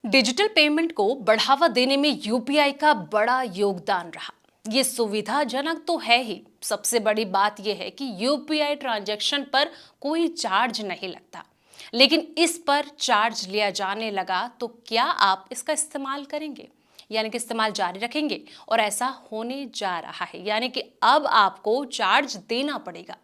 Digital payment को बढ़ावा देने में यूपीआई का बड़ा योगदान रहा। ये सुविधाजनक तो है ही, सबसे बड़ी बात यह है कि यूपीआई ट्रांजैक्शन पर कोई चार्ज नहीं लगता। लेकिन इस पर चार्ज लिया जाने लगा तो क्या आप इसका इस्तेमाल करेंगे, यानी कि इस्तेमाल जारी रखेंगे? और ऐसा होने जा रहा है, यानी कि अब आपको चार्ज देना पड़ेगा।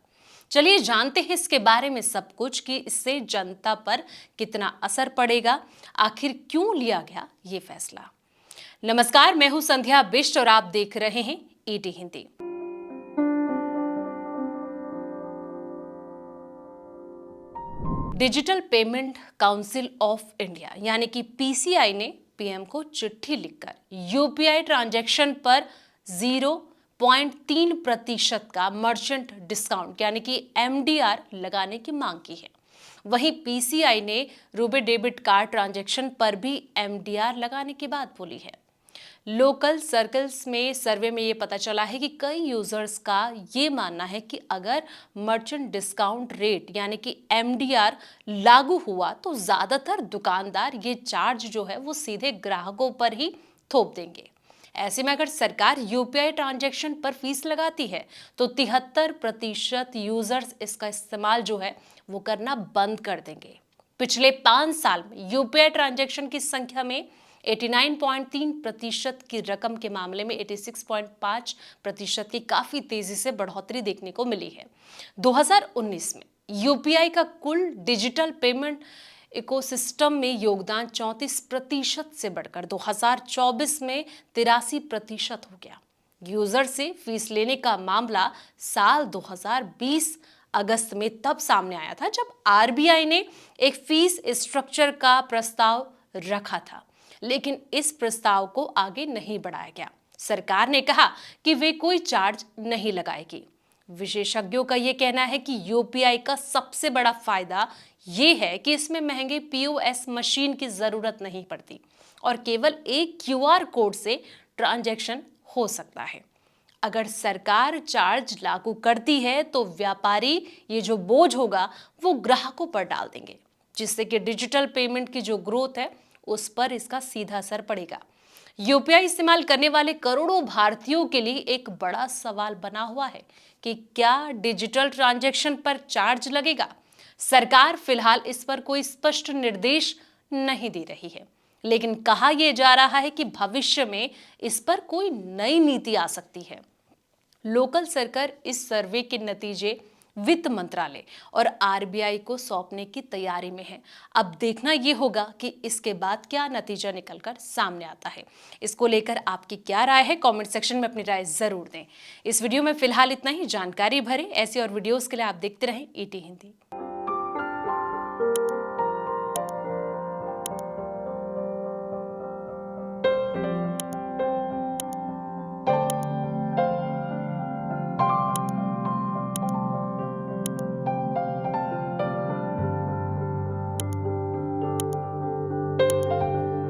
चलिए जानते हैं इसके बारे में सब कुछ कि इससे जनता पर कितना असर पड़ेगा, आखिर क्यों लिया गया ये फैसला। नमस्कार, मैं हूं संध्या बिष्ट और आप देख रहे हैं ET Hindi. Digital payment council of India यानी कि पीसीआई ने पीएम को चिट्ठी लिखकर यूपीआई ट्रांजैक्शन पर 0.3% का मर्चेंट डिस्काउंट यानी कि एमडीआर लगाने की मांग की है। वहीं पीसीआई ने रुपे डेबिट कार्ड ट्रांजैक्शन पर भी एमडीआर लगाने की बात बोली है। लोकल सर्कल्स में सर्वे में ये पता चला है कि कई यूजर्स का ये मानना है कि अगर मर्चेंट डिस्काउंट रेट यानी कि एमडीआर लागू हुआ तो ज्यादातर दुकानदार ये चार्ज जो है वो सीधे ग्राहकों पर ही थोप देंगे। ऐसे में अगर सरकार यूपीआई ट्रांजैक्शन पर फीस लगाती है तो 73% यूजर्स इसका इस्तेमाल जो है वो करना बंद कर देंगे। पिछले 5 साल में यूपीआई ट्रांजैक्शन की संख्या में 89.3% की रकम के मामले में 86.5% की काफी तेजी से बढ़ोतरी देखने को मिली है। 2019 में यूपीआई का कुल डिजिटल पेमेंट इकोसिस्टम में योगदान 34% से बढ़कर 2024 में 83% हो गया। यूजर से फीस लेने का मामला साल 2020 अगस्त में तब सामने आया था जब आरबीआई ने एक फीस स्ट्रक्चर का प्रस्ताव रखा था, लेकिन इस प्रस्ताव को आगे नहीं बढ़ाया गया। सरकार ने कहा कि वे कोई चार्ज नहीं लगाएगी। विशेषज्ञों का यह कहना है कि यूपीआई का सबसे बड़ा फायदा यह है कि इसमें महंगे पीओएस मशीन की जरूरत नहीं पड़ती और केवल एक क्यूआर कोड से ट्रांजैक्शन हो सकता है। अगर सरकार चार्ज लागू करती है तो व्यापारी ये जो बोझ होगा वो ग्राहकों पर डाल देंगे, जिससे कि डिजिटल पेमेंट की जो ग्रोथ है उस पर इसका सीधा असर पड़ेगा। यूपीआई इस्तेमाल करने वाले करोड़ों भारतीयों के लिए एक बड़ा सवाल बना हुआ है कि क्या डिजिटल ट्रांजैक्शन पर चार्ज लगेगा। सरकार फिलहाल इस पर कोई स्पष्ट निर्देश नहीं दे रही है, लेकिन कहा यह जा रहा है कि भविष्य में इस पर कोई नई नीति आ सकती है। लोकल सर्कल इस सर्वे के नतीजे वित्त मंत्रालय और आरबीआई को सौंपने की तैयारी में है। अब देखना यह होगा कि इसके बाद क्या नतीजा निकलकर सामने आता है। इसको लेकर आपकी क्या राय है, कमेंट सेक्शन में अपनी राय जरूर दें। इस वीडियो में फिलहाल इतना ही। जानकारी भरे ऐसे और वीडियोस के लिए आप देखते रहें ईटी हिंदी।